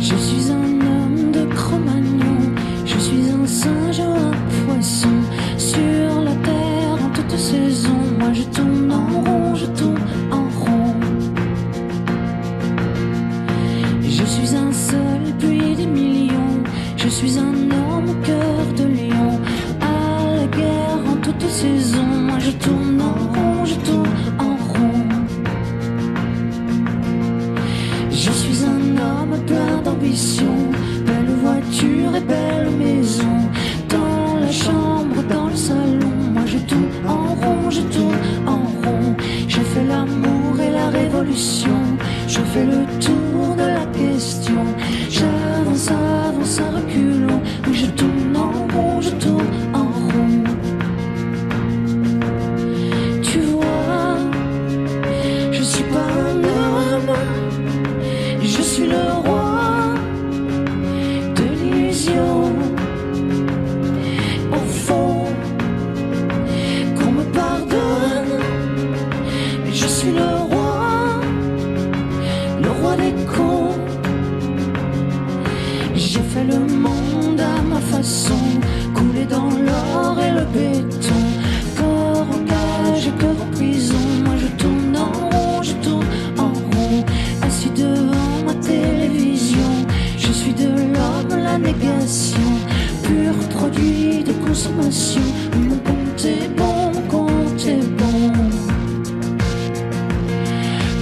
Je suis un homme de Cro-Magnon, je suis un singe ou un poisson. Sur la terre en toute saison, moi je tourne en rond, je tourne en rond. Je suis un seul puis des millions, je suis un homme au cœur de lion. À la guerre en toute saison, moi je tourne en rond, je tourne en rond. Je suis un homme plein d'ambition, belle voiture et belle maison. Dans la chambre, dans le salon, moi je tourne en rond, je tourne en rond. Je fais l'amour et la révolution, je fais le tour de la question. J'avance, avance à reculons, oui je tourne en rond, je tourne en rond. Tu vois, je suis pas un homme, je suis le roi de l'illusion. Au fond, qu'on me pardonne, mais je suis le roi des cons. J'ai fait le monde à ma façon, coulé dans l'or et le béton. Corps en cage et cœur en prison, moi je tourne en rond, je tourne en rond. Assis devant ma télévision, je suis de l'homme la négation, pur produit de consommation. Mon compte est bon, mon compte est bon.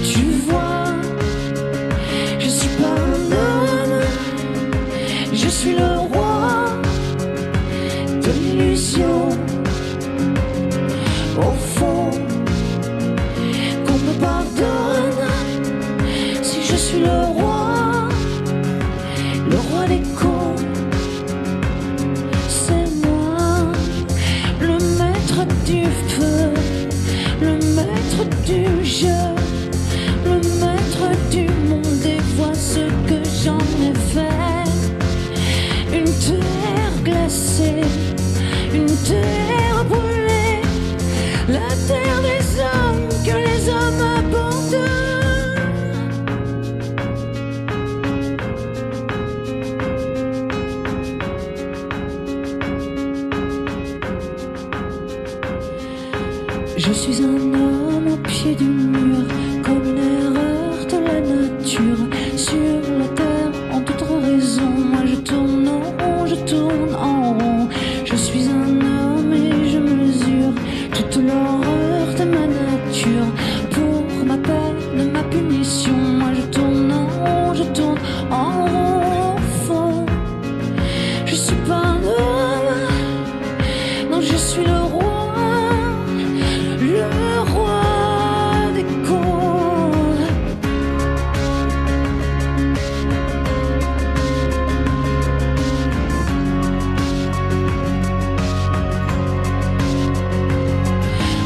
Tu vois, je suis pas un homme, je suis le roi de l'illusion. Au fond, qu'on me pardonne si je suis le roi des cons. C'est moi, le maître du feu, le maître du jeu, le maître du monde. Et vois ce que j'en ai fait. Une terre glacée, une terre brûlée, la terre des hommes que les hommes abandonnent. Je suis un homme au pied du mur, comme une erreur de la nature. Sur la terre, en toute raison, moi je tourne en rond, je tourne en rond. Je suis un homme et je mesure toute l'horreur de ma nature. Pour ma peine, ma punition, moi je tourne en rond, je tourne en rond. Au fond, je suis pas un homme, non je suis le roi des cons.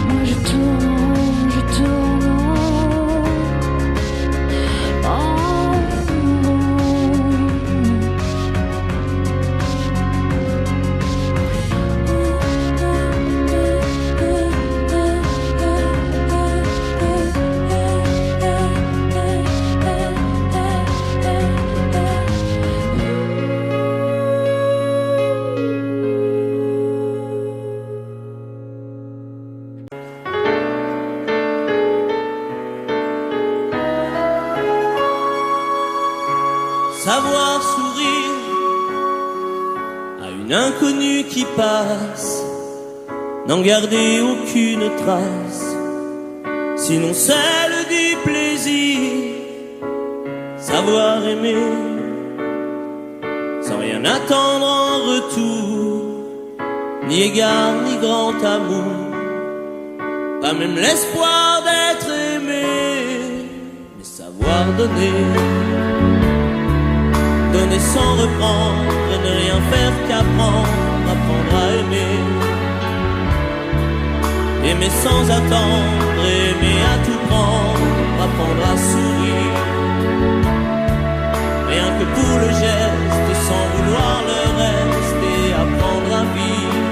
Moi je tourne, je tourne en rond. Savoir sourire à une inconnue qui passe, n'en garder aucune trace, sinon celle du plaisir. Savoir aimer sans rien attendre en retour, ni égard ni grand amour, pas même l'espoir d'être aimé, mais savoir donner. Donner sans reprendre, ne rien faire qu'apprendre, apprendre à aimer. Aimer sans attendre, aimer à tout prendre, apprendre à sourire. Rien que pour le geste, sans vouloir le reste, et apprendre à vivre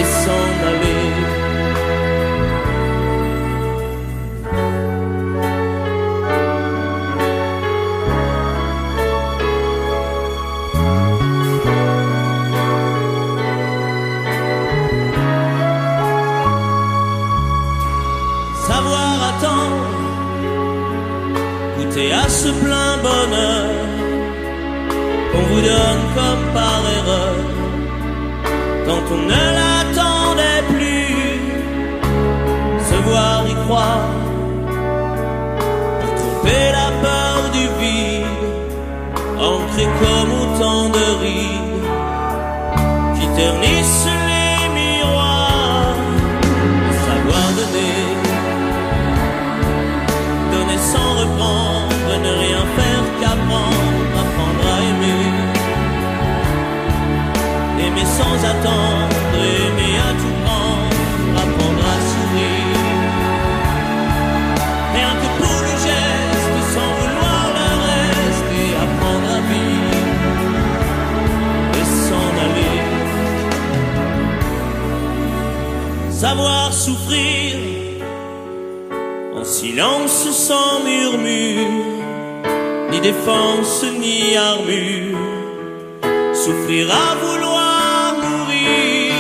et s'en aller. à ce plein bonheur qu'on vous donne comme par erreur, quand on ne l'attendait plus, se voir y croire, pour tromper la peur du vide, ancré comme autant de rides qui ternissent les miroirs. Savoir donner, donner sans reprendre, ne rien faire qu'apprendre, apprendre à aimer, aimer sans attendre, aimer à tout prendre, apprendre à sourire, rien que pour le geste, sans vouloir le reste, et apprendre à vivre et s'en aller. Savoir souffrir en silence, sans murmure, ni défense ni armure, souffrir à vouloir mourir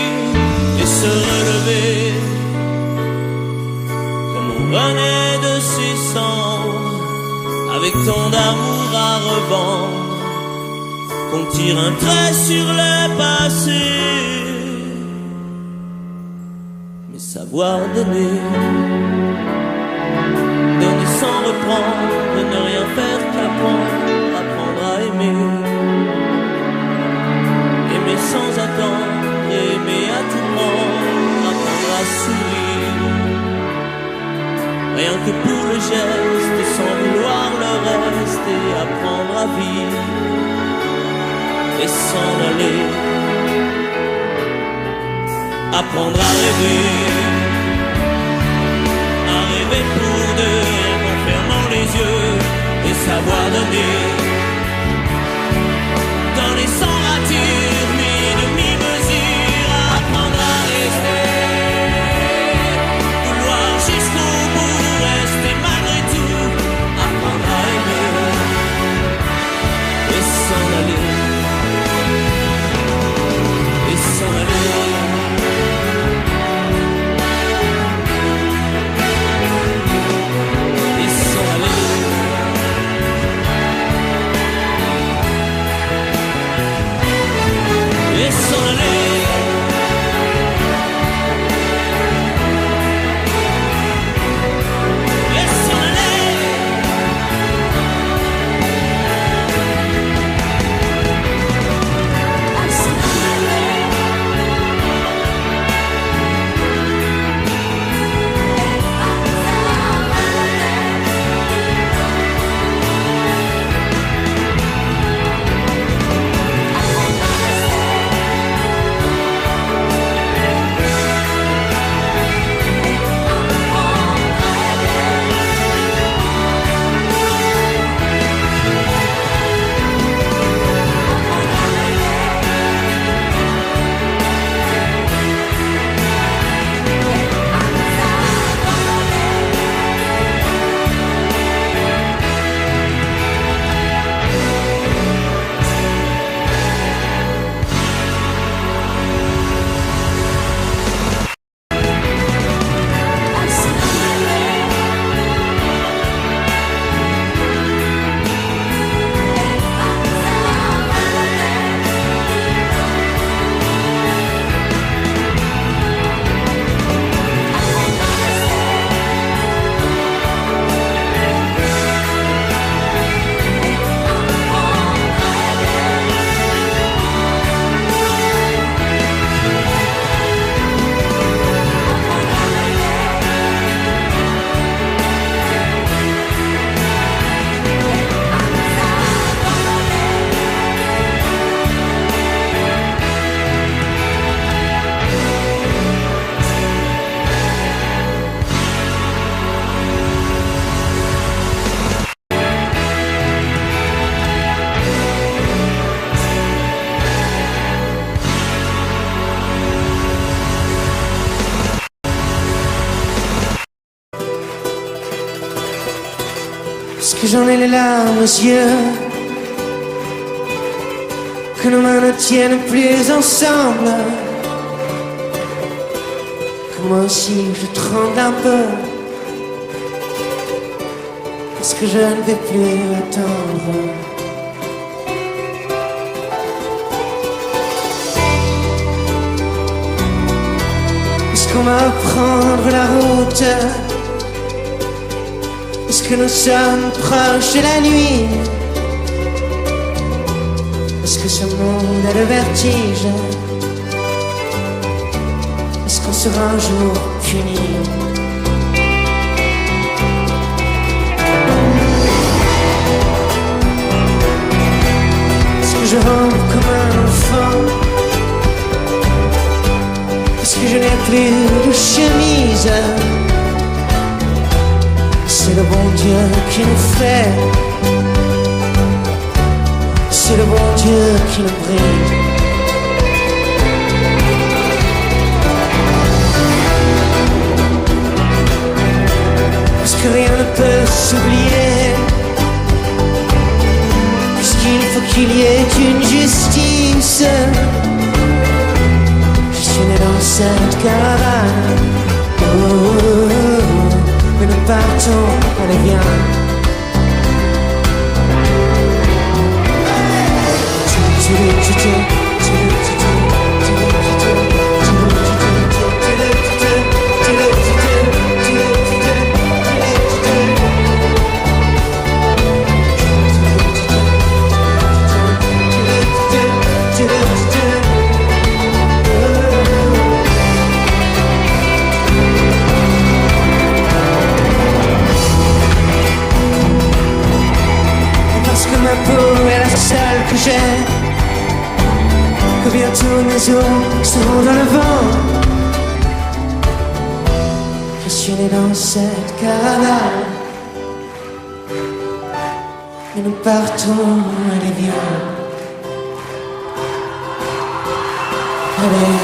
et se relever comme on renaît de ses cendres, avec tant d'amour à revendre qu'on tire un trait sur le passé. Mais savoir donner, donner sans reprendre, ne rien faire qu'apprendre, apprendre à aimer, aimer sans attendre, aimer à tout prendre, apprendre à sourire, rien que pour le geste, sans vouloir le reste, et apprendre à vivre et s'en aller, apprendre à rêver pour deux, en fermant les yeux, et savoir donner, donner sans rature, ni demi-mesure, apprendre à rester, vouloir jusqu'au bout, rester malgré tout, apprendre à aimer, et s'en aller, et s'en aller. Parce que j'en ai les larmes aux yeux, que nos mains ne tiennent plus ensemble, que moi aussi je tremble un peu. parce que je ne vais plus attendre. Est-ce qu'on va prendre la route? Est-ce que nous sommes proches de la nuit? Est-ce que ce monde a le vertige? Est-ce qu'on sera un jour fini? Est-ce que je rampe comme un enfant? Est-ce que je n'ai plus de chemise? C'est le bon Dieu qui nous fait, c'est le bon Dieu qui nous brille. Parce que rien ne peut s'oublier, puisqu'il faut qu'il y ait une justice. Je suis né dans cette caravane. Oh, oh, oh. Mais nous partons, allez viens. Ma peau est la seule que j'ai, que bientôt mes os seront dans le vent. Je suis né dans cette caravane, et nous partons, allez viens. Allez.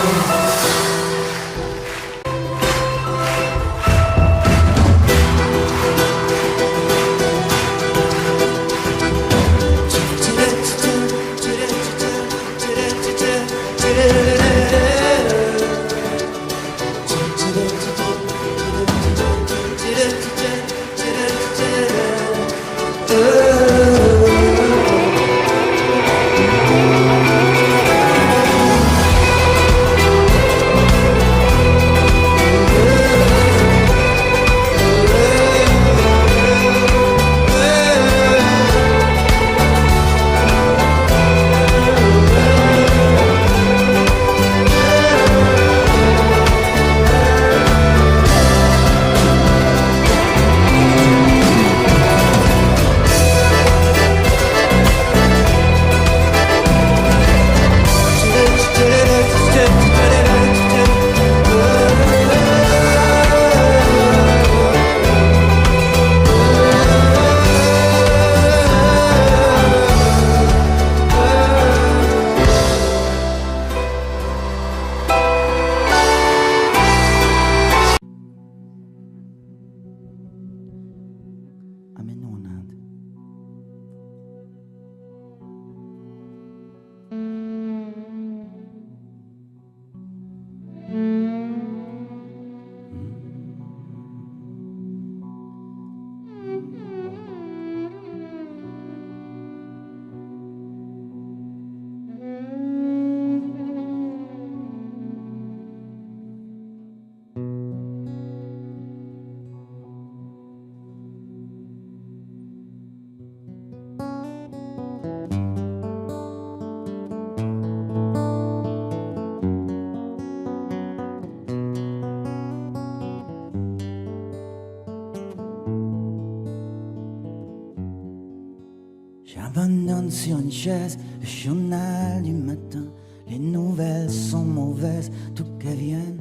J'abandonne sur une chaise le journal du matin. Les nouvelles sont mauvaises, tout qu'elles viennent.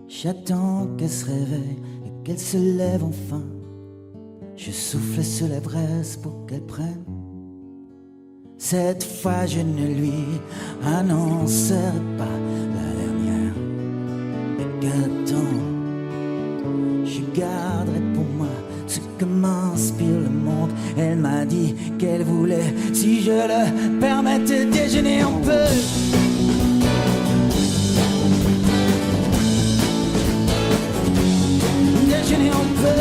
J'attends qu'elle se réveille et qu'elle se lève enfin. Je souffle sur les braises pour qu'elle prenne. Cette fois je ne lui annoncerai pas la dernière. Et qu'attends, je garderai pour moi ce que m'inspire le monde. Elle m'a dit qu'elle voulait, si je le permettais, déjeuner un peu. Déjeuner un peu.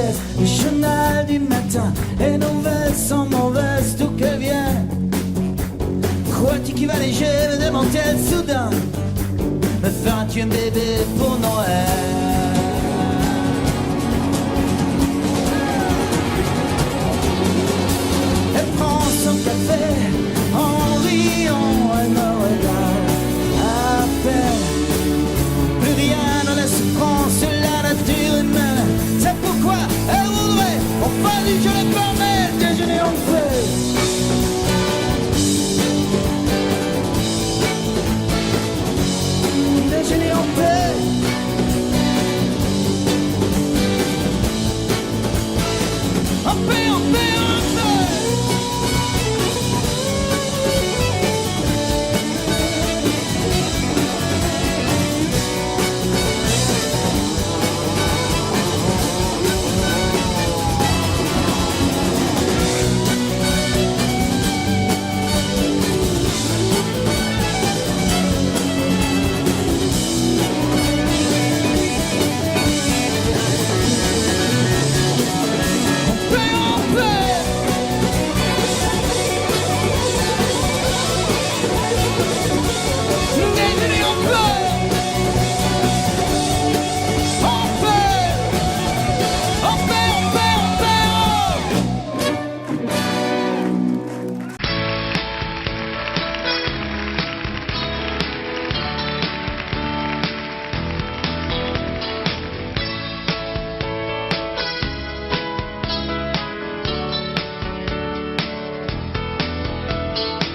sieste, le journal du matin, les nouvelles sont mauvaises d'où qu'elles viennent. Crois-tu qu'il va léger me demande-t-elle soudain, me feras-tu un bébé pour Noël? Elle prend son café en riant, elle me regarde à peine. Plus rien ne laisse prendre sur la nature humaine. C'est pourquoi elle voudrait qu'on fasse du jeu par mail, déjeuner en paix. Déjeuner en paix. En paix, en paix, en paix.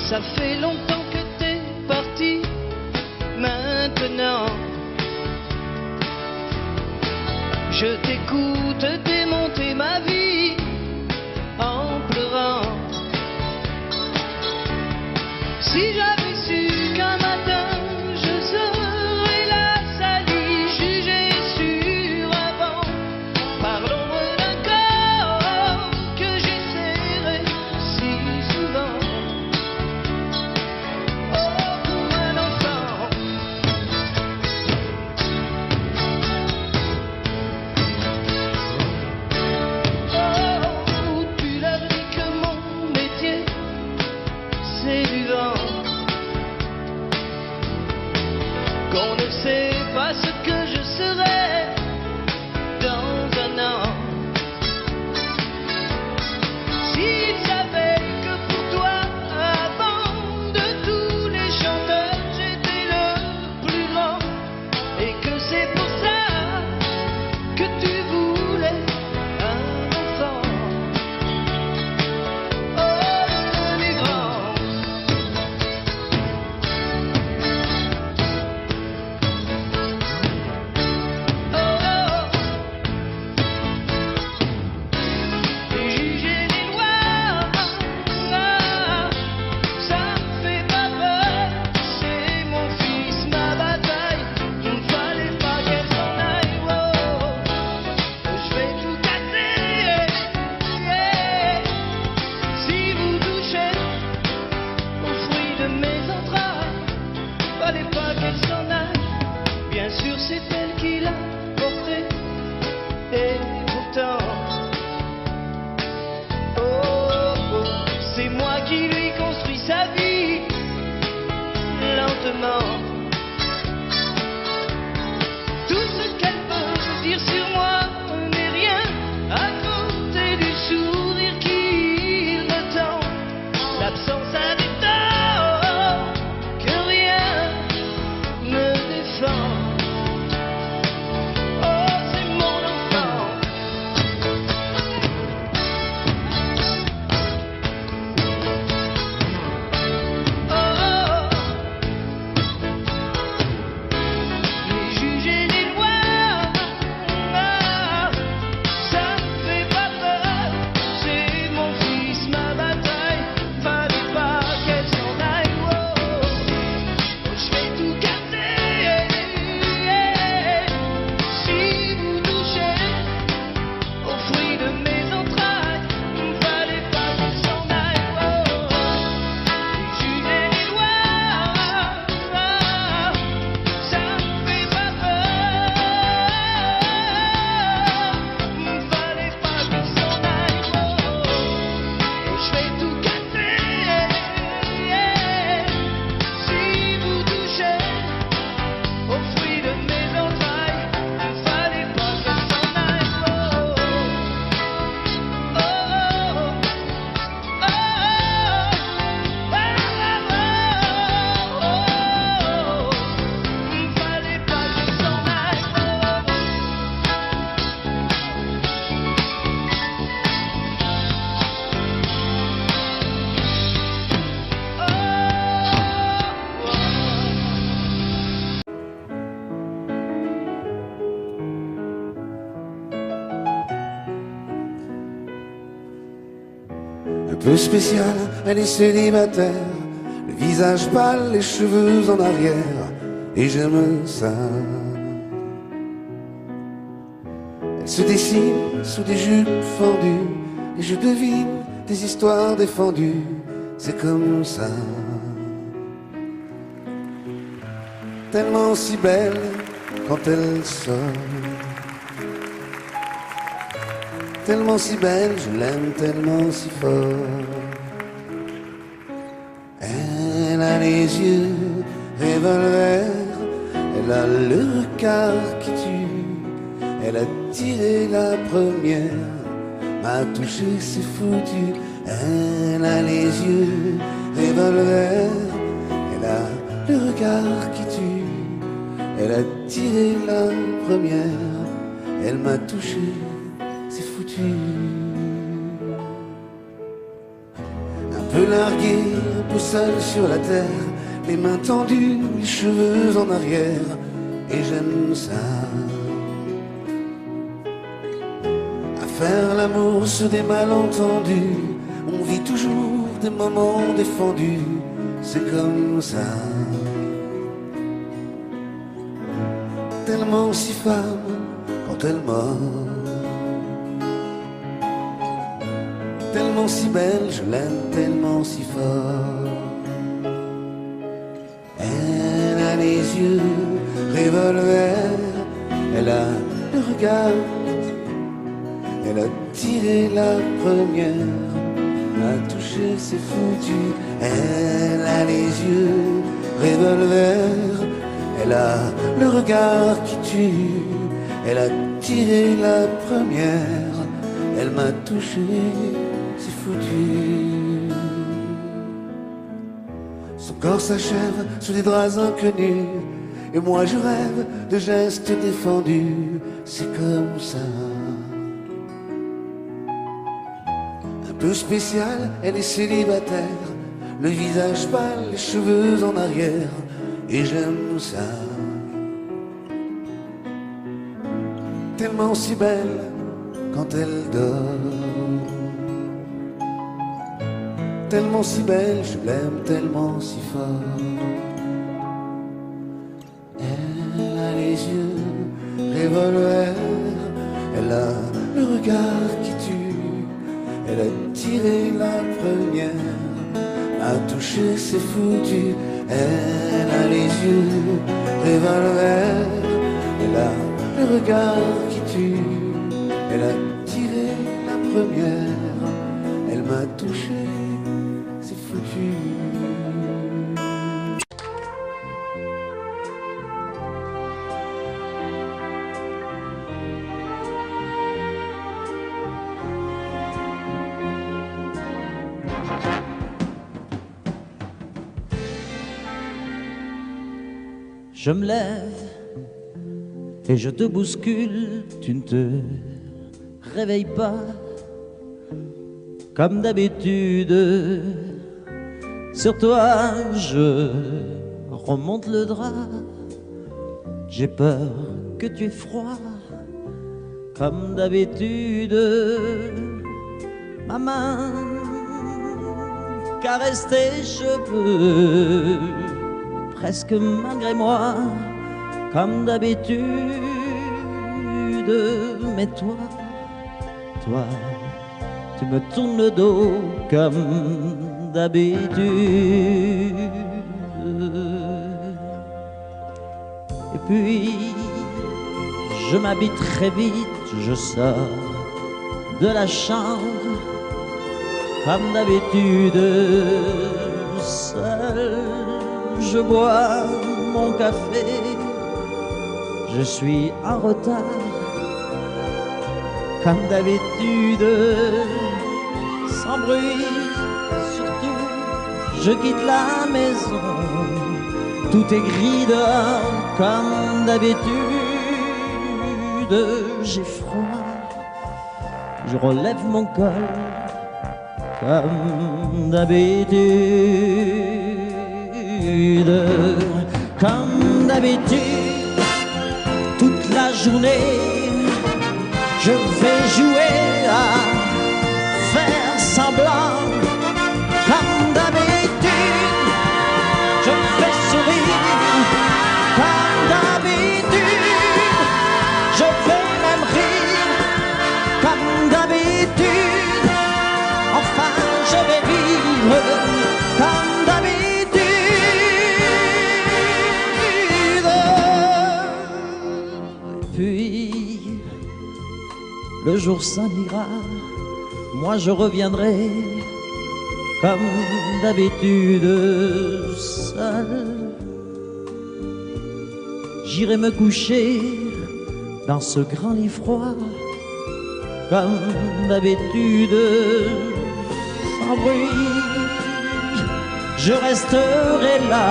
Ça fait longtemps que t'es parti, maintenant je t'écoute démonter ma vie en pleurant. Si j'avais su qu'un matin je serais la salie, jugée sur avant par l'ombre d'un corps que j'ai serré si souvent. Qu'on ne sait pas ce que je serai dans un an. S'il savait que pour toi, avant de tous les chanteurs, j'étais le plus grand, et que c'est pour ça que tu voulais un enfant. Oh, devenu grand. Bien sûr c'est elle qui l'a porté, et pourtant c'est moi qui lui construis sa vie lentement. Tout ce qu'elle peut dire sur moi n'est rien à côté du sourire qu'il me tend. L'absence a des torts que rien ne défend. Pas peu spéciale, elle est célibataire, le visage pâle, les cheveux en arrière, et j'aime ça. Elle se dessine sous des jupes fendues, et je devine des histoires défendues, c'est comme ça. Tellement si belle quand elle sort, tellement si belle, je l'aime tellement si fort. Elle a les yeux revolver, elle a le regard qui tue, elle a tiré la première, m'a touché, c'est foutu. Elle a les yeux revolver, elle a le regard qui tue, elle a tiré la première, elle m'a touché, c'est foutu. Un peu largué, un peu seul sur la terre, les mains tendues, les cheveux en arrière, et j'aime ça. À faire l'amour sur des malentendus, on vit toujours des moments défendus, c'est comme ça. Tellement si femme quand elle mord, tellement si belle, je l'aime tellement si fort. Elle a les yeux revolver, elle a le regard, elle a tiré la première, m'a touché, c'est foutu. Elle a les yeux revolver, elle a le regard qui tue, elle a tiré la première, elle m'a touché, c'est foutu. Son corps s'achève sous des draps inconnus, et moi je rêve de gestes défendus, c'est comme ça. Un peu spéciale, elle est célibataire, le visage pâle, les cheveux en arrière, et j'aime ça. Tellement si belle quand elle dort, tellement si belle, je l'aime tellement si fort. Elle a les yeux revolver, elle a le regard qui tue, elle a tiré la première, a touché, c'est foutu. Elle a les yeux revolver, elle a le regard qui tue, elle a tiré la première, elle m'a touché, c'est foutu. Je me lève et je te bouscule, tu ne te réveilles pas comme d'habitude. Sur toi je remonte le drap, j'ai peur que tu aies froid comme d'habitude. Ma main caresse tes cheveux, presque malgré moi, comme d'habitude. Mais toi, tu me tournes le dos comme d'habitude. Et puis, je m'habille très vite, je sors de la chambre comme d'habitude. Seul, je bois mon café, je suis en retard, comme d'habitude, sans bruit, surtout, je quitte la maison, tout est gris dehors, comme d'habitude, j'ai froid, je relève mon col, comme d'habitude. Comme d'habitude, toute la journée, je vais jouer à faire semblant le jour s'en ira, moi je reviendrai comme d'habitude seul. J'irai me coucher dans ce grand lit froid comme d'habitude sans bruit. Je resterai là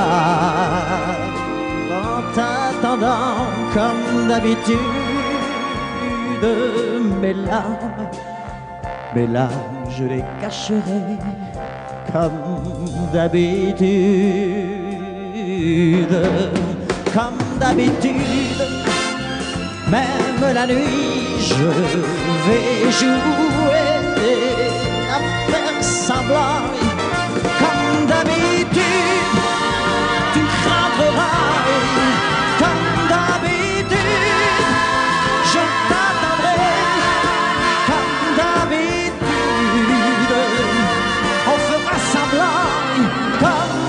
en t'attendant comme d'habitude. Mes larmes, je les cacherai comme d'habitude. Comme d'habitude, même la nuit, je vais jouer à faire semblant. Comme d'habitude, tu rentreras. Comme d'habitude, je t'attendrai. Comme d'habitude, on fera semblant. Comme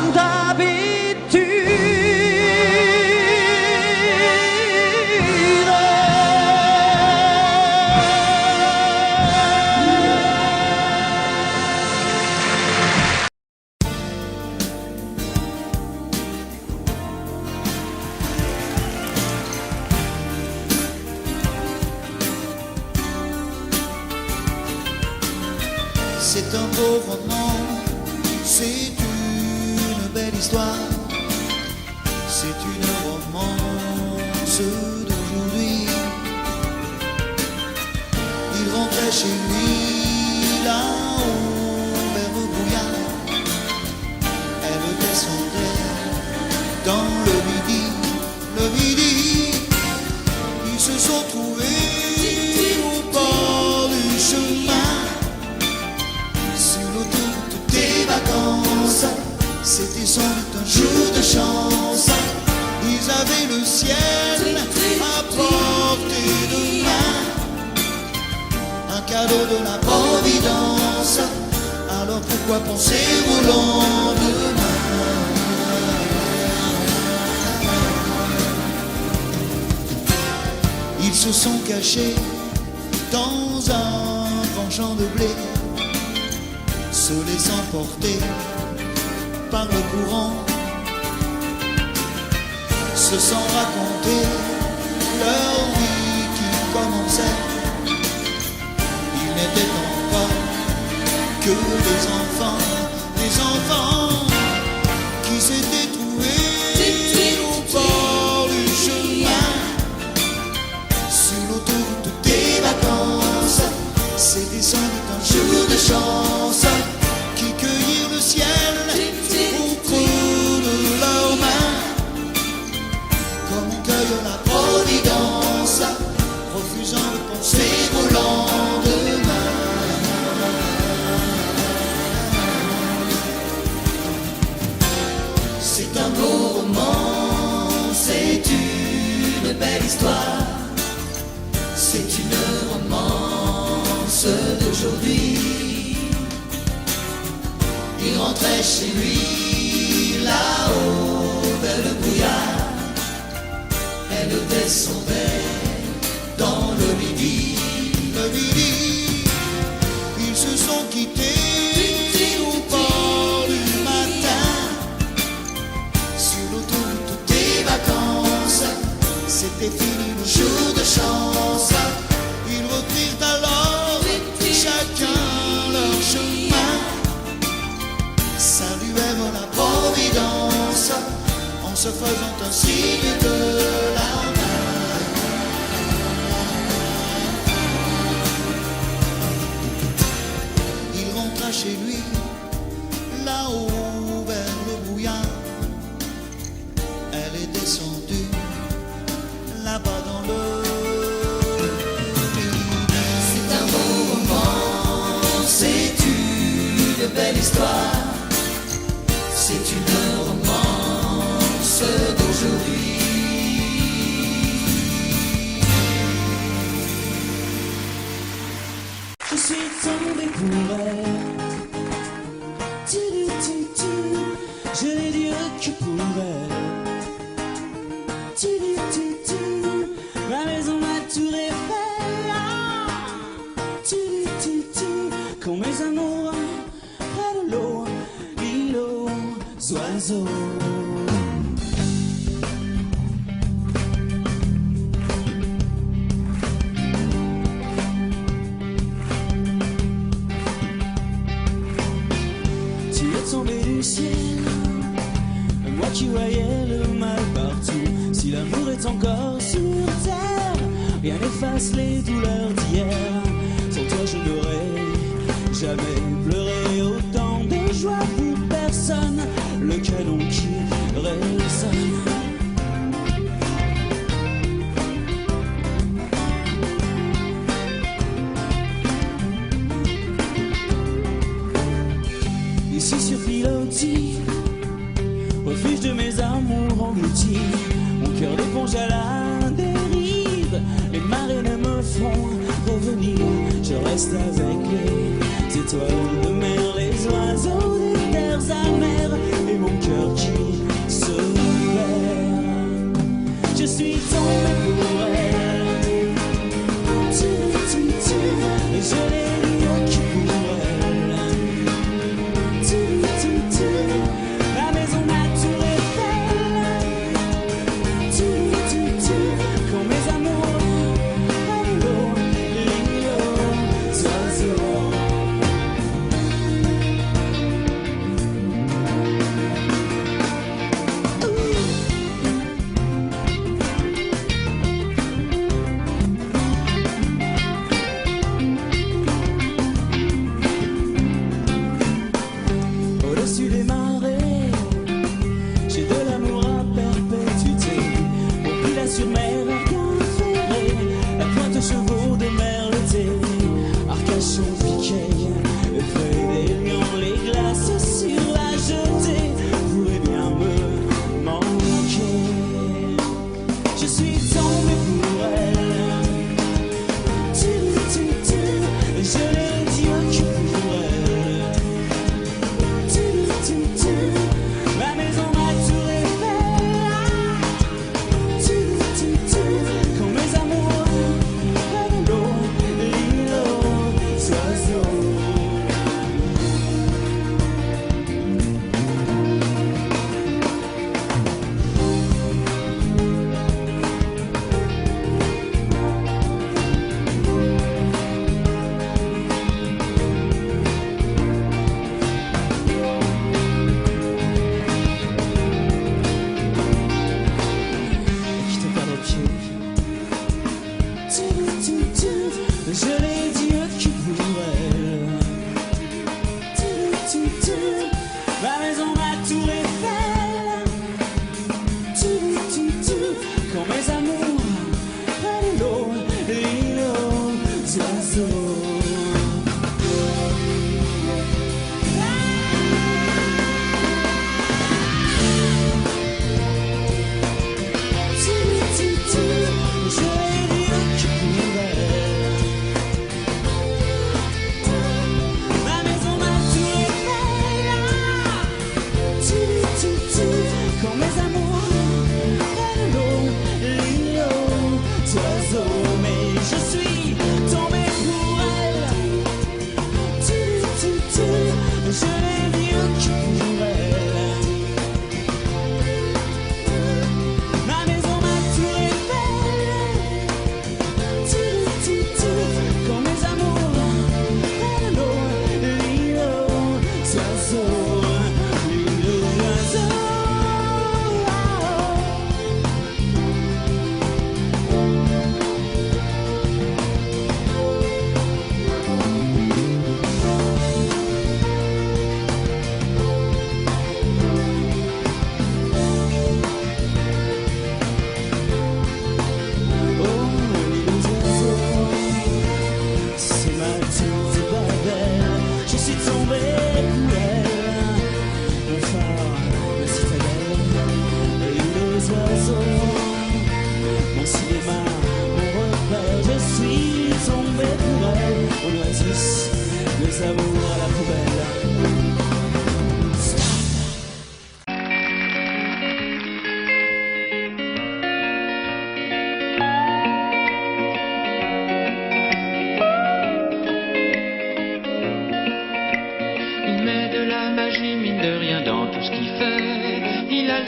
c'est un beau roman, c'est une belle histoire, c'est une romance d'aujourd'hui. Il rentrait chez lui là-haut vers le brouillard, elle descendait dans le midi, ils se sont trouvés au bord du chemin. C'était sans doute un jour de chance. Ils avaient le ciel à portée de main, un cadeau de la Providence. Alors pourquoi penser au lendemain? Ils se sont cachés dans un grand champ de blé, se laissant porter par le courant, se sont raconté leur vie qui commençait. Ils n'étaient encore que des enfants qui s'étaient trouvés au bord du chemin, sur l'autoroute des vacances. C'était sans doute un jour de chance qui cueillirent le ciel au creux de leurs mains, comme on cueille la Providence, refusant de penser au lendemain. C'est un beau roman, c'est une belle histoire, c'est une romance d'aujourd'hui. Il rentrait chez lui là-haut vers le brouillard, elle descendait dans le midi. Ils se sont quittés au bord du matin, sur l'autoroute des vacances. C'était fini le jour de chance. Ils reprirent alors chacun leur chemin, saluèrent la Providence en se faisant un signe de la main. Il rentra chez lui là-haut vers le brouillard, elle est descendue là-bas dans le midi. C'est un beau roman, c'est une belle histoire, c'est une romance d'aujourd'hui. Je suis tombé pour elle. Je n'ai Dieu que pour elle. Ma maison m'a tout refait. oiseaux. Tu es tombé du ciel, moi qui voyais le mal partout. Si l'amour est encore sur terre, rien n'efface les douleurs d'hier. Sans toi je n'aurais jamais pleuré autant de joie pour personne. Le canon qui résonne. Ici sur Pilotis, refuge de mes amours engloutis, mon cœur d'éponge à la dérive. Les marées ne me font revenir, je reste avec les étoiles de mer, les oiseaux des terres amères, et mon cœur qui se perd. Je suis tombé pour elle, et je l'ai rien qui pour elle. La maison a tout refait. Quand mes amours, les oiseaux.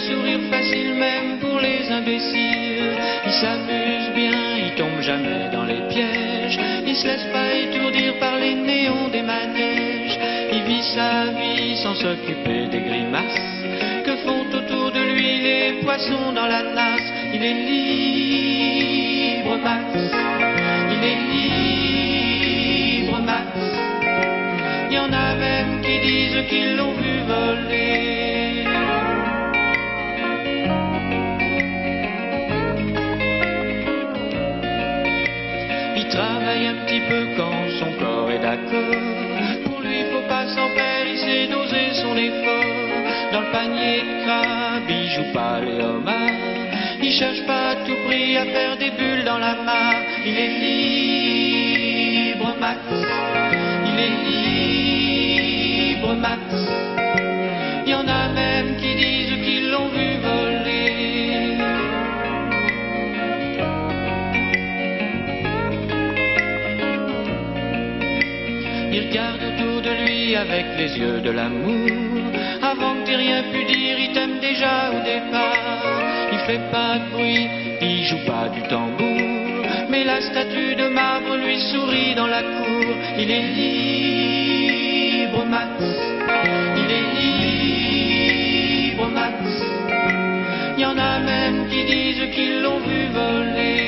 sourire facile même pour les imbéciles. Il s'amuse bien, il tombe jamais dans les pièges. Il se laisse pas étourdir par les néons des manèges. Il vit sa vie sans s'occuper des grimaces que font autour de lui les poissons dans la nasse. Il est libre, Max. Il est libre, Max. Il y en a même qui disent qu'ils l'ont vu voler. Il travaille un petit peu quand son corps est d'accord. Pour lui, faut pas s'en faire, il sait doser son effort. Dans le panier de crabe, il joue pas les homards. Il cherche pas à tout prix à faire des bulles dans la mare. Il est libre, Max. Il est libre, Max. Il y en a même qui disent qu'ils l'ont vu voler. Il regarde autour de lui avec les yeux de l'amour. Avant que t'aies rien pu dire, il t'aime déjà au départ. Il fait pas de bruit, il joue pas du tambour, mais la statue de marbre lui sourit dans la cour. Il est libre, Max. Il est libre, Max. Il y en a même qui disent qu'ils l'ont vu voler.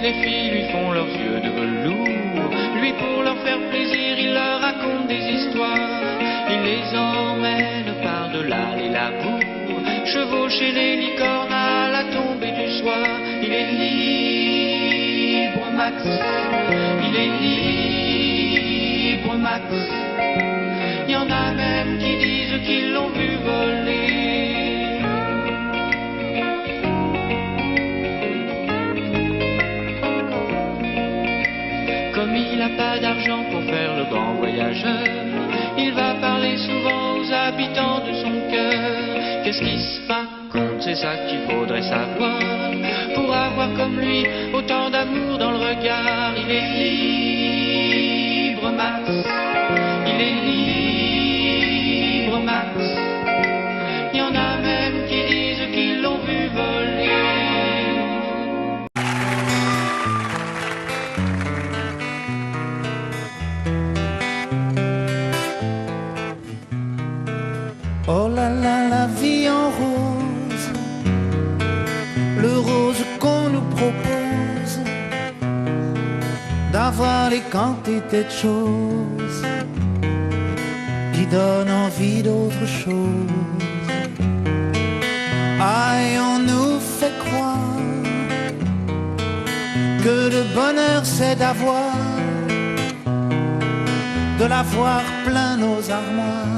Les filles lui font leurs yeux de velours. Lui, pour leur faire plaisir, il leur raconte des histoires. Il les emmène par-delà les labours, chevaucher les licornes à la tombée du soir. Il est libre, Max. Il est libre, Max. Il y en a même qui disent qu'ils l'ont vu voler. Comme il n'a pas d'argent pour faire le grand voyageur, il va parler souvent aux habitants de son cœur. Qu'est-ce qui se raconte, c'est ça qu'il faudrait savoir, pour avoir comme lui autant d'amour dans le regard. Il est libre, Max. Il est libre, Max. Il y en a même qui disent qu'ils l'ont vu voler. Oh là là, la vie en rose, le rose qu'on nous propose, d'avoir les quantités de choses qui donnent envie d'autre chose. Aïe, on nous fait croire que le bonheur c'est d'avoir, de l'avoir plein nos armoires.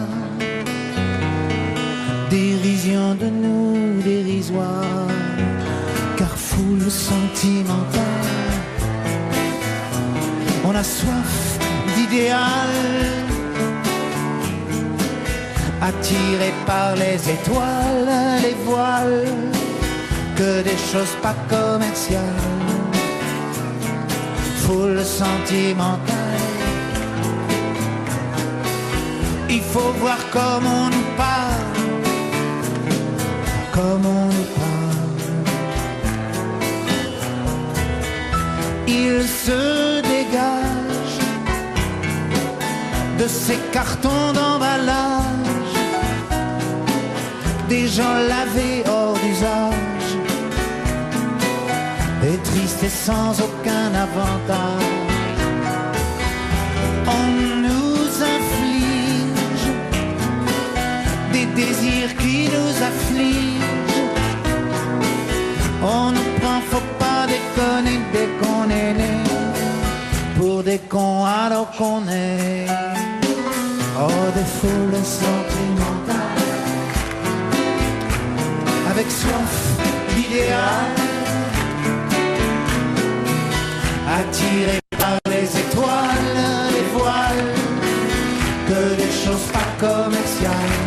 Dérision de nous, dérisoire, car foule sentimentale. On a soif d'idéal, attiré par les étoiles, les voiles, que des choses pas commerciales. Foule sentimentale, il faut voir comment on nous parle. Comme on nous parle, il se dégage de ces cartons d'emballage, des gens lavés hors d'usage, et tristes et sans aucun avantage. On nous inflige des désirs qui nous affligent. On nous prend, faut pas déconner dès qu'on est né, pour des cons alors qu'on est. Oh, des foules sentimentales, avec soif d'idéal, attiré par les étoiles, les voiles, que des choses pas commerciales,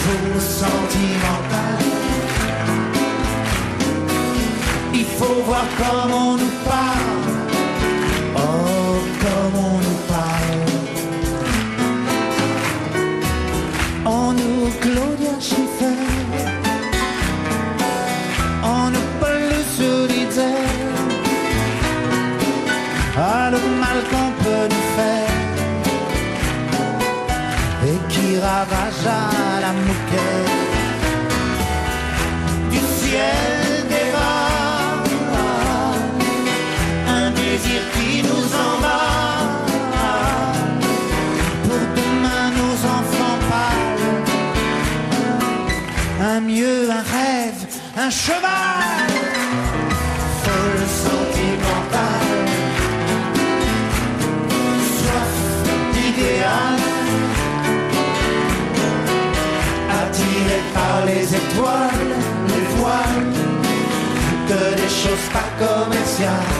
full sentimental. Il faut voir comme on nous parle, oh comme on nous parle. On nous Claudia Schiffer, on nous Paul Solidaire, ah le mal qu'on peut nous faire, et qui ravage à la moquette du ciel des vents, un désir qui nous emballe, pour demain nos enfants pâles, un mieux, un rêve, un cheval, folle sentimental, soif d'idéal, attiré par les étoiles, les voiles, que des choses pas commerciales,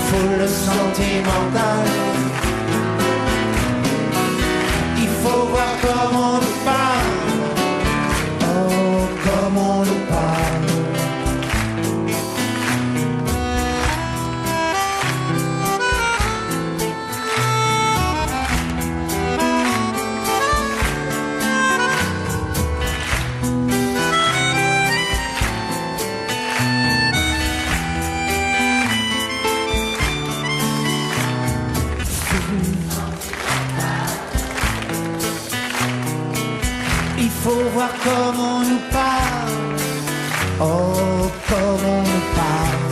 foule sentimentale. Il faut voir comme on nous parle, oh comme on nous parle. Il faut voir comme on nous parle, oh comme on nous parle.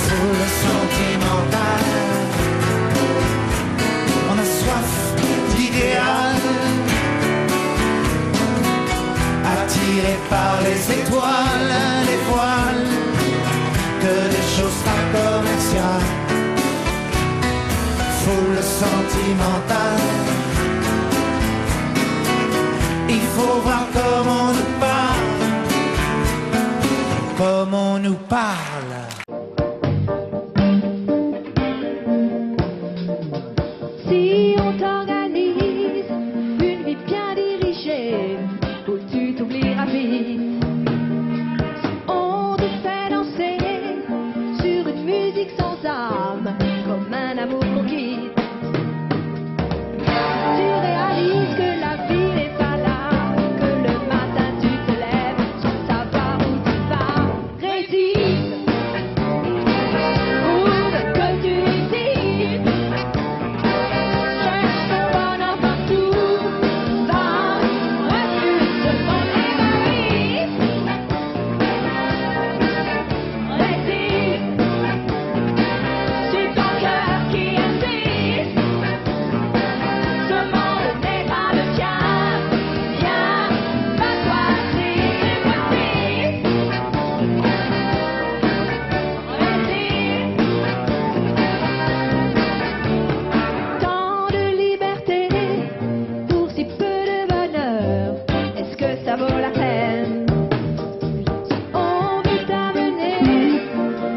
Foule sentimentale, on a soif d'idéal, attiré par les étoiles, les voiles, que des choses pas commerciales, foule sentimentale. Il faut voir comme on nous parle, comme on nous parle. Si on t'organise une vie bien dirigée, où tu t'oublieras vite. On te fait danser sur une musique sans âme, comme un amour qu'on quitte. Tu réalises que la vie n'est pas là, que le matin tu te lèves sans savoir où tu vas. Résiste, prouve que tu existes. Cherche ton bonheur partout, va, refuse de prendre l'égoïsme. Résiste, c'est ton cœur qui insiste. Ce monde n'est pas le tien, viens, bats-toi triste et pas triste. Résiste. Tant de liberté pour si peu de bonheur, est-ce que ça vaut la peine? Si on veut t'amener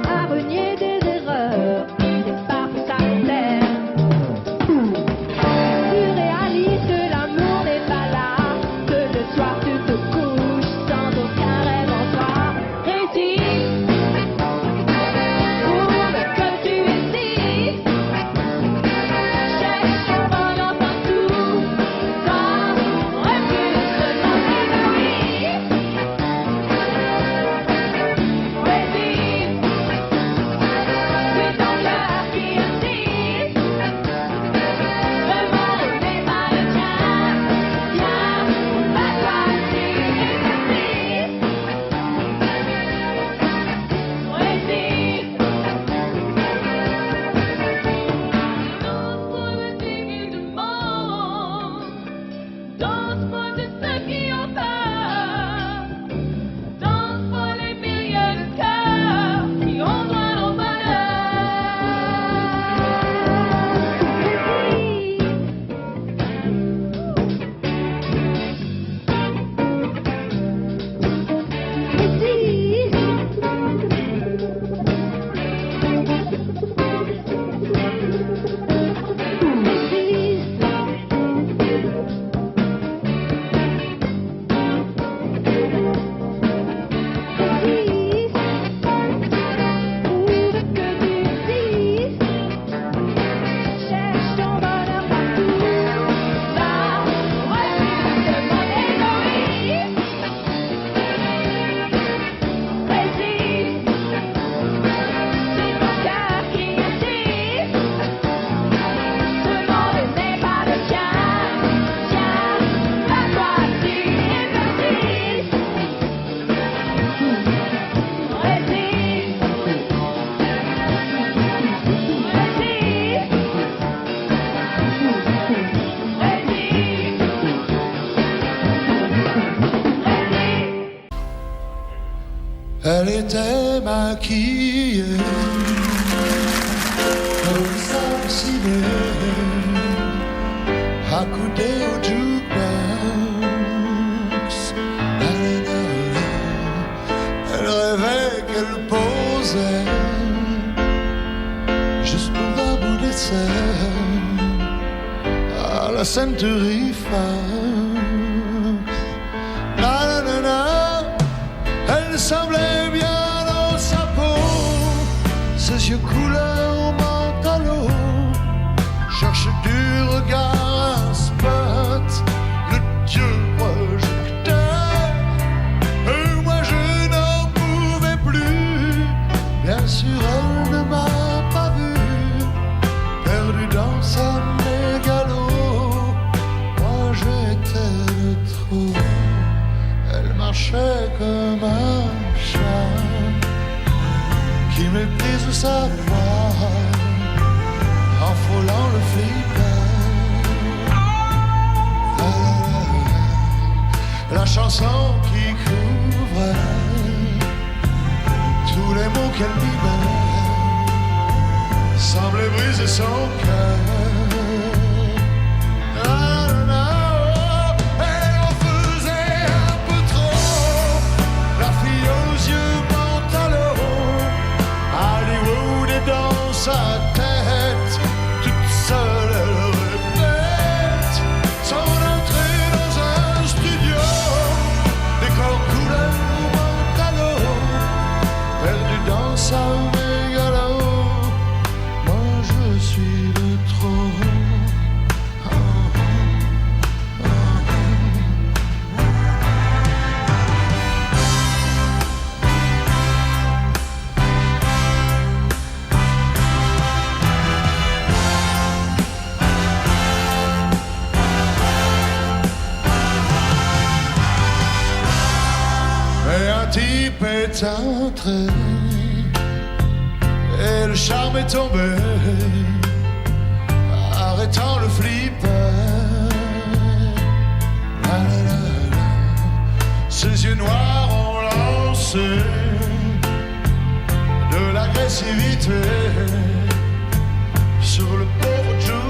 à renier tes erreurs, c'est pas pour ça qu'on t'aime. Tu réalises que l'amour n'est pas là, que le soir tu te couches sans aucun rêve en toi. Résiste, prouve que tu existes. Cherche ton bonheur partout, va, refuse de prendre l'égoïsme. Elle était maquillée comme ça ciné, accoudée au jukebox. Elle rêvait qu'elle posait juste pour un bout d'essai à la ceinture Elle semblait bien dans sa peau, ses yeux couleur mentalo, cherche du regard un spot, le dieu projecteur. Et moi je n'en pouvais plus, bien sûr elle ne m'a pas vu, perdu dans sa mégalo. Moi j'étais de trop. Elle marchait comme un chat qui méprise sa voix en frôlant le flipper. La chanson qui couvrait tous les mots qu'elle libère semblait briser son cœur. Sa tête, toute seule elle répète son entrée dans un studio, décor couleur mentalo, perdu dans sa mégalo. Moi je suis de trop. Type est entré et le charme est tombé, arrêtant le flipper. Ses yeux noirs ont lancé de l'agressivité sur le pauvre jukebox.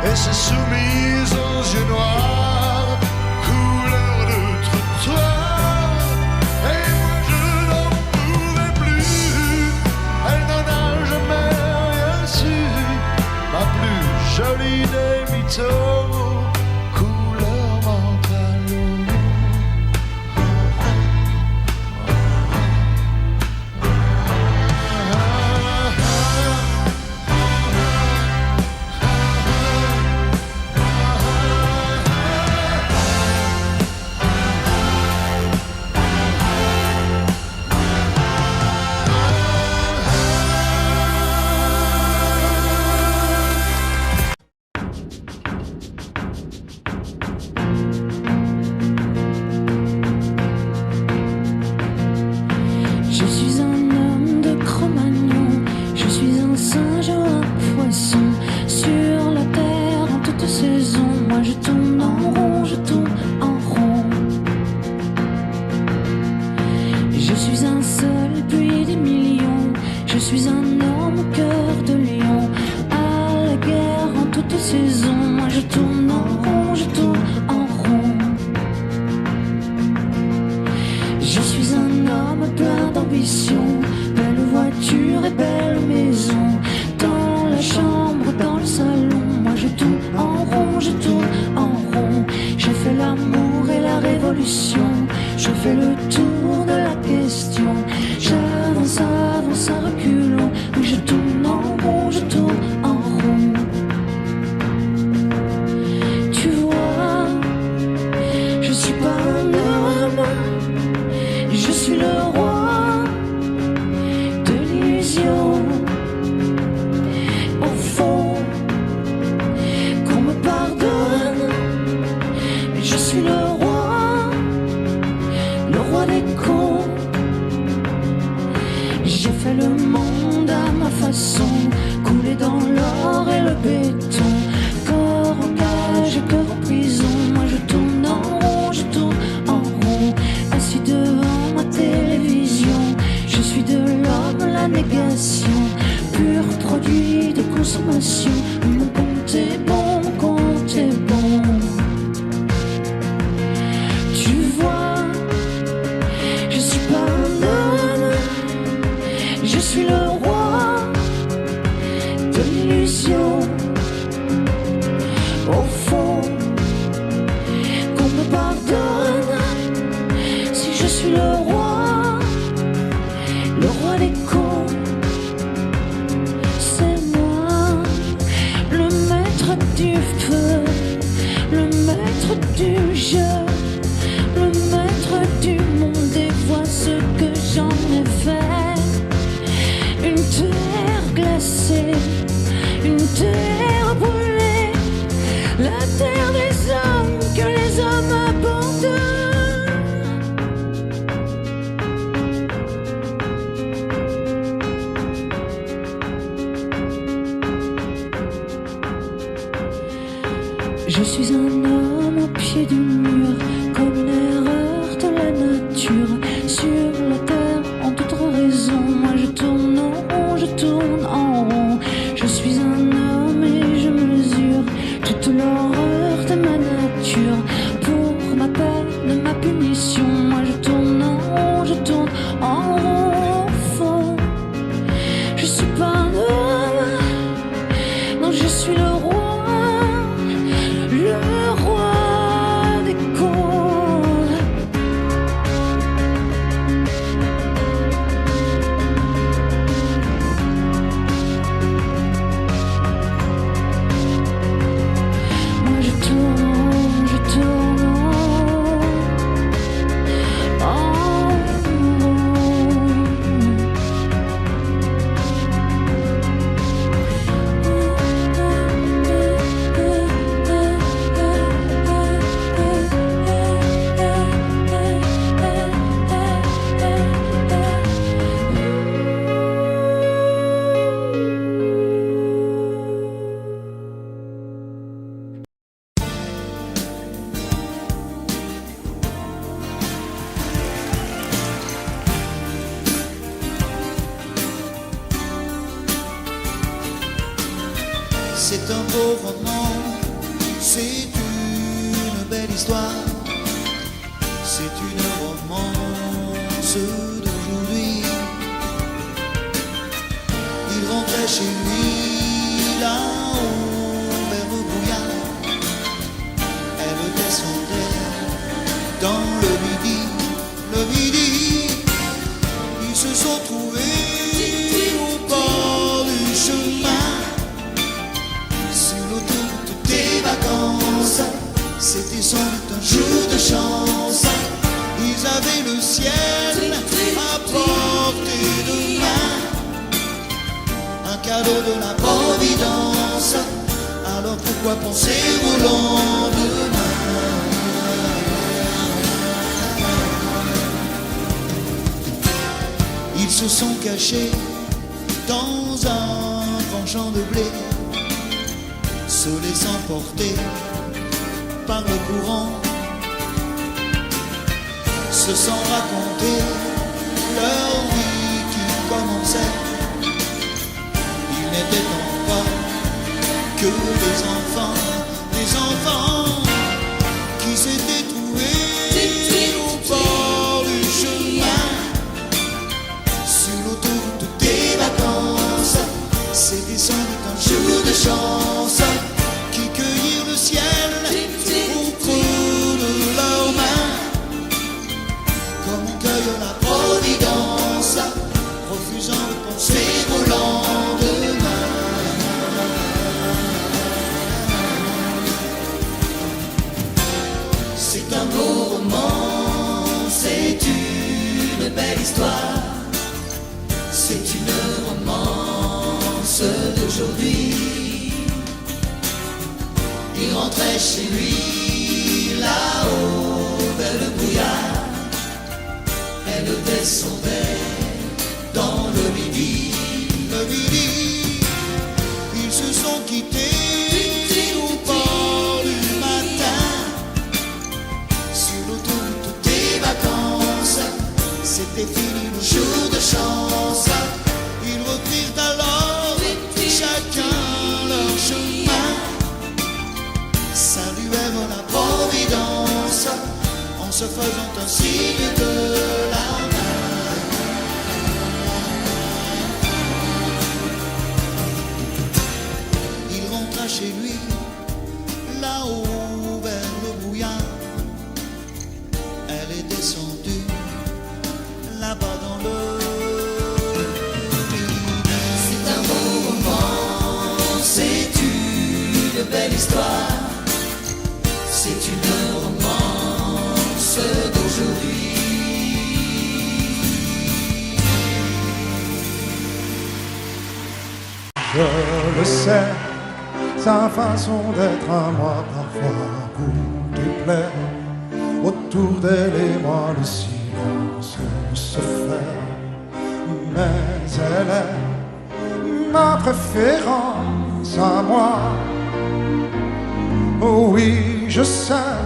Et s'est soumise aux yeux noirs, couleur de trottoir. Et moi je n'en pouvais plus, elle n'en a jamais rien su. Ma plus jolie des mythos, couleur mentalo. Je suis un homme de Cro-Magnon, je suis un singe ou un poisson sur la terre en toute saison. Moi je tourne en rond, je tourne en rond. Je suis un seul puis des millions, je suis un homme au cœur de lion. À la guerre en toute saison, moi je tourne en rond, je tourne en rond. Je suis un homme plein d'ambition, belle voiture et belle maison. Dans la chambre, dans le salon, moi je tourne en rond, je tourne en rond. J'ai fait l'amour et la révolution, je fais le tour de la question. J'avance, avance à reculons, oui je tourne en rond, je tourne en rond. Tu vois, je suis pas un homme, je suis le roi de l'illusion. Au fond, qu'on me pardonne, mais je suis le roi des cons. J'ai fait le monde à ma façon, le béton. Corps en cage, cœur en prison. Moi je tourne en rond, je tourne en rond. Assis devant ma télévision, je suis de l'homme la négation. Pur produit de consommation. Mon compte est bon, mon compte est bon. Tu vois, je suis pas un homme, je suis le roi de l'illusion. Au fond, qu'on me pardonne si je suis le roi des cons. C'est moi, le maître du feu, le maître du jeu, le maître du monde. Et vois ce que j'en ai fait. Une terre glacée, une terre brûlée, la terre des hommes que les hommes abandonnent. Je suis un homme au pied du mur, comme une erreur de la nature. Sur la terre, en toute raison, moi je tourne en rond, je tourne en rond. Je suis un homme et je mesure toute l'horreur de ma nature. Pour ma peine, ma punition, moi je tourne en rond, je tourne en rond. Au fond, je suis pas un homme, non je suis le roi des cons. Moi je tourne, je tourne en C'est un beau roman, c'est une belle histoire, c'est une romance d'aujourd'hui. Il rentrait chez lui là-haut vers le brouillard, elle descendait dans le midi, ils se sont trouvés au bord du chemin. C'était sans doute un jour de chance. Ils avaient le ciel à portée de main, un cadeau de la providence. Alors pourquoi penser au lendemain? Ils se sont cachés dans un grand champ de blé, se laissant porter par le courant, se sont raconté leur vie qui commençait. Ils n'étaient donc pas que des enfants qui s'étaient trouvés au bord du chemin, sur l'autoroute des vacances. C'était sans doute un jour de chance qui cueillirent le ciel au creux de leurs mains, comme on cueille la providence, refusant de penser au lendemain. C'est un beau roman, c'est une belle histoire, c'est une romance d'aujourd'hui. Il rentrait chez lui là-haut vers le brouillard, elle descendait dans le midi, ils se sont quittés jour de chance, ils reprirent alors chacun leur chemin, saluèrent la providence en se faisant un signe de la main. Il rentra chez lui là-haut vers le brouillard. Elle est descendue là-bas dans le vide. C'est un beau roman, c'est une belle histoire, c'est une romance d'aujourd'hui. Je le sais, sa façon d'être à moi parfois vous déplaît. Autour d'elle et moi le silence se fait, mais elle est ma préférence à moi. Oh oui, je sais,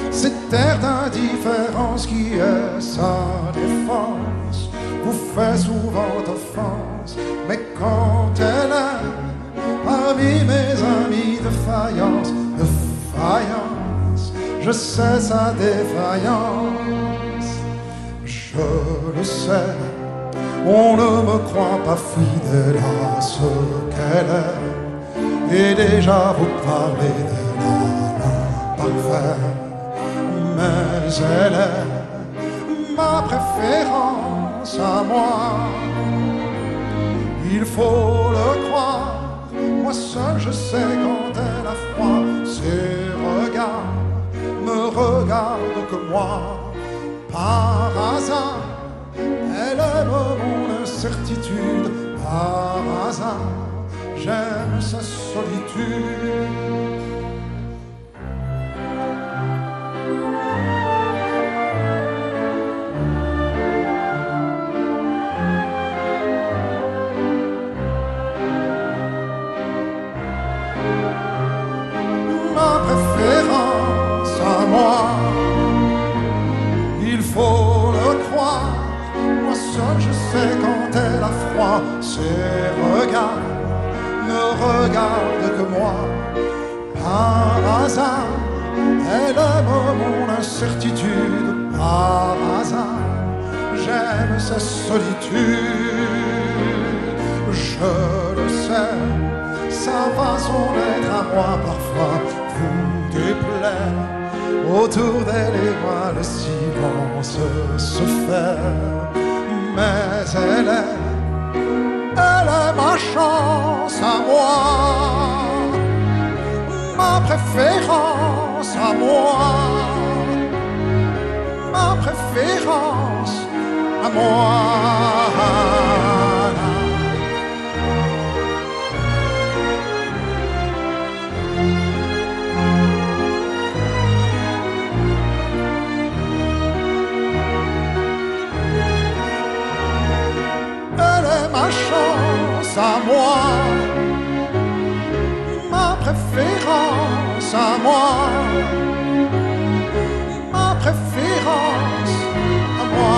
cette air d'indifférence qui est sa défense vous fait souvent offense, mais quand elle est parmi mes amis de faïence, je sais sa défaillance. Je le sais, on ne me croit pas fidèle à ce qu'elle est, et déjà vous parlez de l'imparfait, mais elle est ma préférence à moi. Il faut le croire, moi seul je sais quand elle a froid. Ses regards me regardent que moi. Par hasard, elle aime mon incertitude. Par hasard, j'aime sa solitude. Ma préférence à moi, il faut le croire, moi seul je sais quand elle a froid. Ses regards ne regardent que moi. Par hasard, elle aime mon incertitude. Par hasard, j'aime sa solitude. Je le sais, sa façon d'être à moi parfois vous déplaît. Autour d'elle et moi le silence se fait, mais elle est ma chance à moi, ma préférence à moi, ma préférence à moi. Ma chance à moi, ma préférence à moi, ma préférence à moi.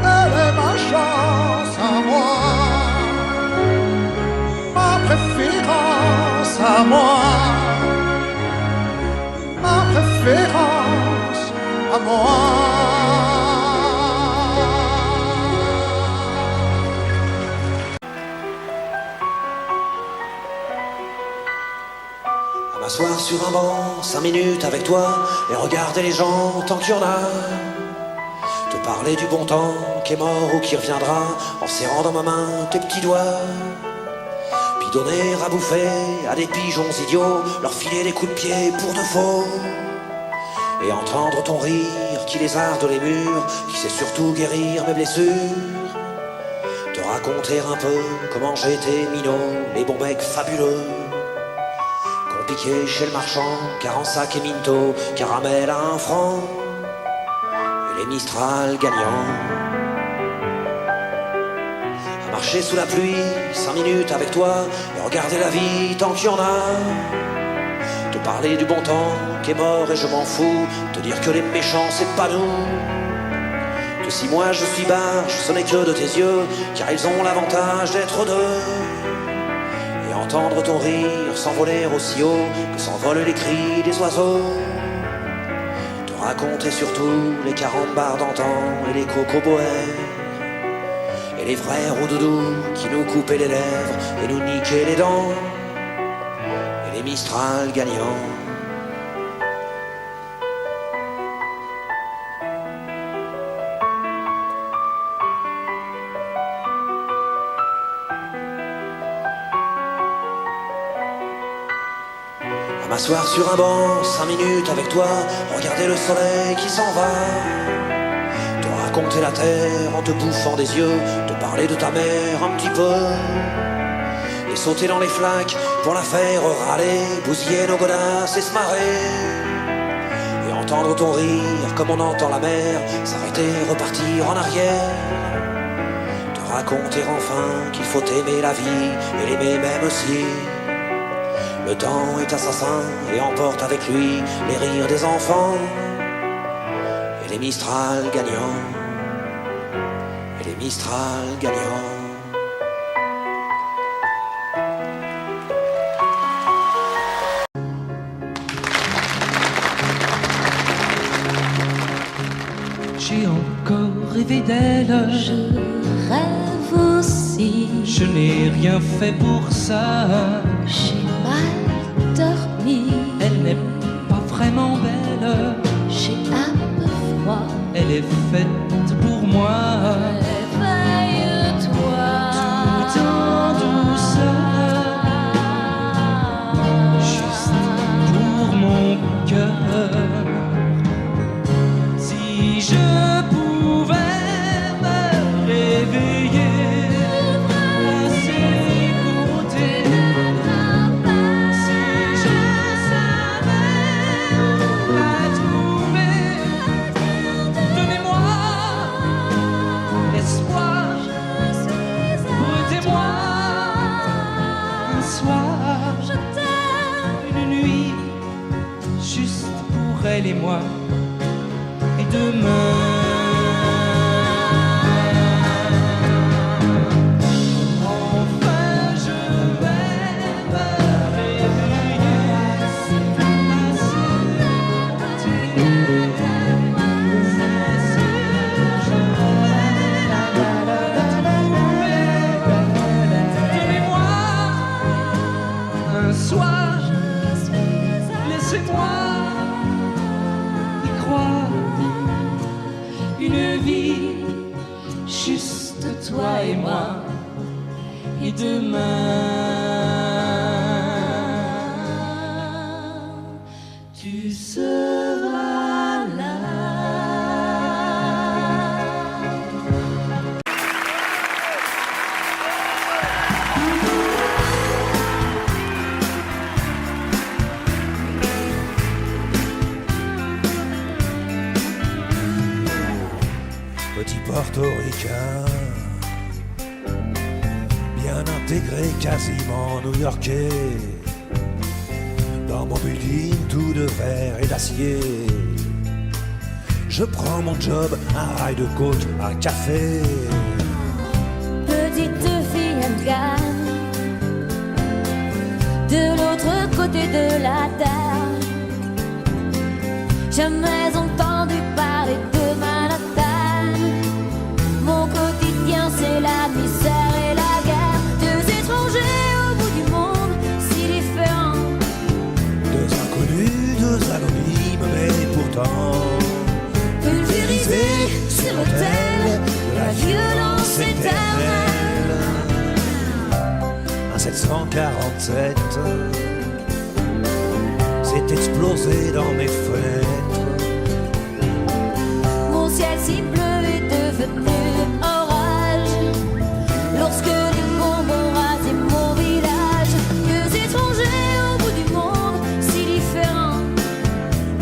Elle est ma chance à moi, ma préférence à moi, ma préférence à moi. À m'asseoir sur un banc, 5 minutes avec toi, et regarder les gens tant qu'il y en a. Te parler du bon temps qui est mort ou qui reviendra, en serrant dans ma main tes petits doigts. Puis donner à bouffer à des pigeons idiots, leur filer des coups de pied pour de faux. Et entendre ton rire qui lézarde les murs, qui sait surtout guérir mes blessures. Te raconter un peu comment j'ai été minot, les bons becs fabuleux qu'on piquait chez le marchand, car en sac et minto, caramel à 1 franc, et les Mistral gagnants. marcher sous la pluie 5 minutes avec toi et regarder la vie tant qu'il y en a. Te parler du bon temps qui est mort et je m'en fous. Te dire que les méchants c'est pas nous. Que si moi je suis barge, ce n'est que de tes yeux, car ils ont l'avantage d'être deux. Et entendre ton rire s'envoler aussi haut que s'envolent les cris des oiseaux. Te raconter surtout les carambars d'antan et les cocoboères. Et les vrais roudoudous qui nous coupaient les lèvres et nous niquaient les dents. Et les Mistral gagnants. À m'asseoir sur un banc 5 minutes avec toi, regarder le soleil qui s'en va. Raconter la terre en te bouffant des yeux, te parler de ta mère un petit peu, et sauter dans les flaques pour la faire râler, bousiller nos godasses et se marrer, et entendre ton rire comme on entend la mer s'arrêter, repartir en arrière, te raconter enfin qu'il faut aimer la vie et l'aimer même aussi. Le temps est assassin et emporte avec lui les rires des enfants et les Mistral gagnants. Et les Mistral gagnants. J'ai encore rêvé d'elle. Je rêve aussi. Je n'ai rien fait pour ça. J'ai mal dormi. Elle n'est pas vraiment belle. J'ai un peu froid. Elle est faite pour moi. Réveille-toi. Tout en douceur. Juste pour mon cœur. Si je pouvais me réveiller à ses côtés, si je savais où la trouver, donnez-moi l'espoir, prêtez-moi un soir, une nuit, juste pour elle et moi. Et demain, enfin je vais me réveiller à ses côtés. C'est sûr, je vais la trouver. Donnez-moi un soir, laissez-moi y croire. Une vie, juste toi et moi. Et demain, tu seras là. Petit portoricain, bien intégré, quasiment new-yorkais. Dans mon building tout de verre et d'acier. Je prends mon job, un rail de côte, un café. Petite fille afghane, de l'autre côté de la terre. Jamais entendu parler de Manhattan. Mon quotidien c'est la misère et la guerre. Deux étrangers au bout du monde, si différents. Deux inconnus, deux anonymes, mais pourtant pulvérisés sur l'autel de la violence éternelle. Un 747 s'est explosé dans mes fenêtres. Mon ciel si bleu est devenu orage lorsque les bombes ont rasé mon village. Deux étrangers au bout du monde, si différents.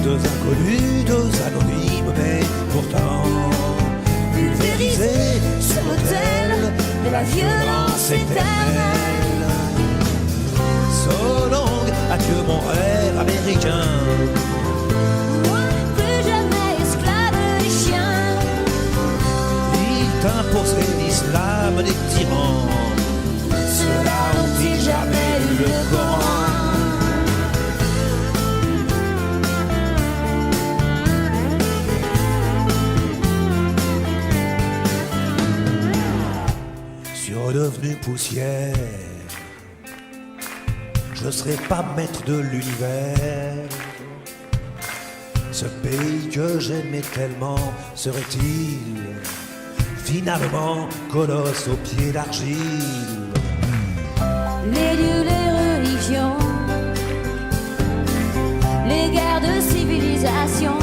Deux inconnus, deux anonymes, mais pourtant pulvérisés sur l'autel de la violence violence éternelle. So long, adieu mon rêve américain. Moi, plus jamais esclave des chiens. Ils t'imposeraient l'islam des tyrans. Ceux-là ont-ils jamais lu le Coran? Redevenu poussière, je serai pas maître de l'univers. Ce pays que j'aimais tellement serait-il finalement colosse aux pieds d'argile? Les dieux, les religions, les guerres de civilisation,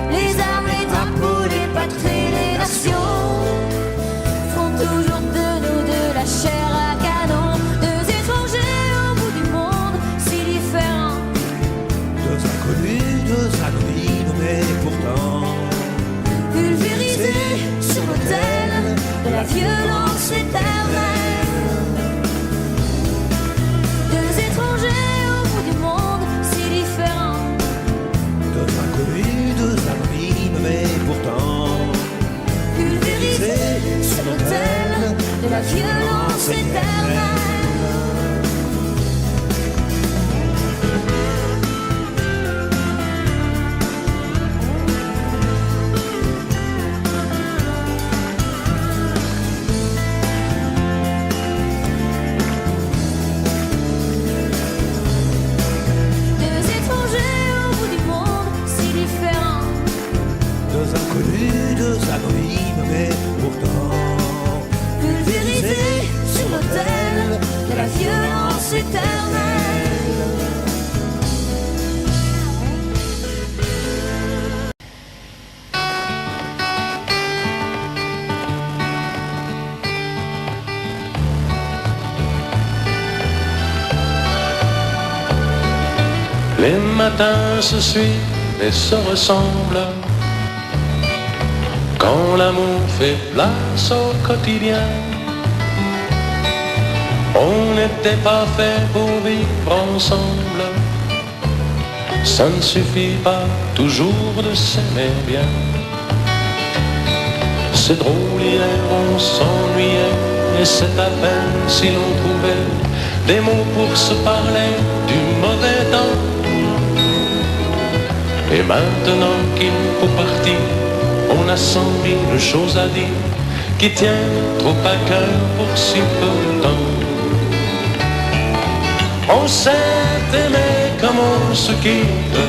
les armes, les drapeaux, les patries, les nations toujours de nous de la chair à canon, deux étrangers au bout du monde, si différents. Deux inconnus, deux anonymes, mais pourtant pulvérisés sur l'autel de la violence éternelle. Deux étrangers au bout du monde, si différents. Deux inconnus, deux anonymes, mais pourtant pulvérisés sur l'autel de la violence éternelle. Deux étrangers au bout du monde, si différents. Deux inconnus, deux anonymes, mais pourtant pulvérisés sur l'autel de la violence éternelle. Les matins se suivent et se ressemblent quand l'amour fait place au quotidien. On n'était pas fait pour vivre ensemble. Ça ne suffit pas toujours de s'aimer bien. C'est drôle, hier on s'ennuyait, et c'est à peine si l'on trouvait des mots pour se parler du mauvais temps. Et maintenant qu'il faut partir, on a 100 000 choses à dire qui tiennent trop à cœur pour si peu de temps. On s'est aimé comme on se quitte,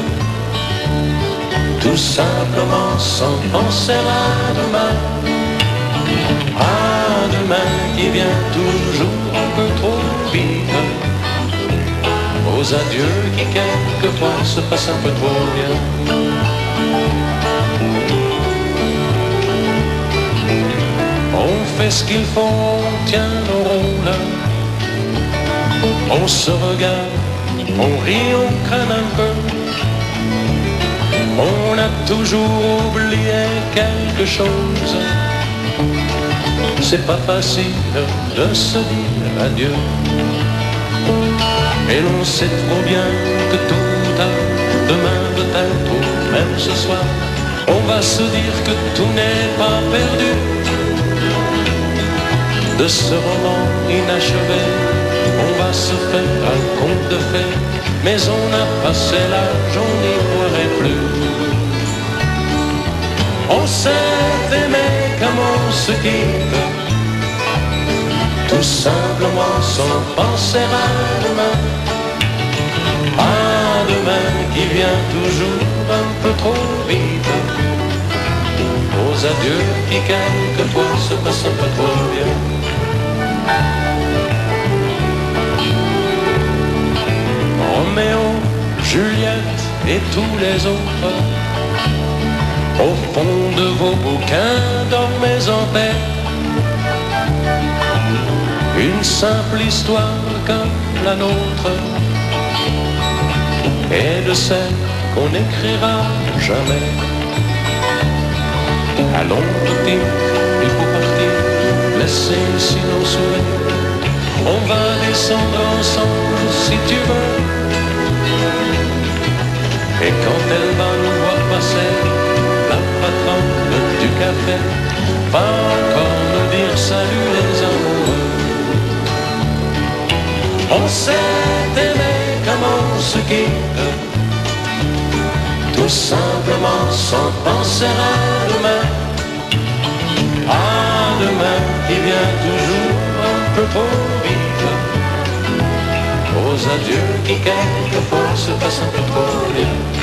tout simplement sans penser à demain. À demain qui vient toujours un peu trop vite, aux adieux qui quelquefois se passent un peu trop bien. On fait ce qu'il faut, on tient nos rôles, on se regarde, on rit, on craint un peu. On a toujours oublié quelque chose. C'est pas facile de se dire adieu. Et l'on sait trop bien que tout ou tard, demain peut-être ou même ce soir, on va se dire que tout n'est pas perdu. De ce roman inachevé, on va se faire un conte de fées, mais on a passé l'âge, on n'y croirait plus. On s'est aimé comme on se quitte, tout simplement sans penser à demain. À demain qui vient toujours un peu trop vite, aux adieux qui quelquefois se passent un peu trop bien. Roméo, Juliette et tous les autres, au fond de vos bouquins, dormez en paix. Une simple histoire comme la nôtre, et de celle qu'on n'écrira jamais. Allons, petit, il faut partir, laisser ici nos souvenirs. On va descendre ensemble si tu veux. Et quand elle va nous voir passer, la patronne du café va encore nous dire salut les amoureux. On s'est aimé comme on se quitte, tout simplement sans penser à demain. À demain qui vient toujours un peu trop vite, aux adieux qui quelquefois se passent un peu trop vite.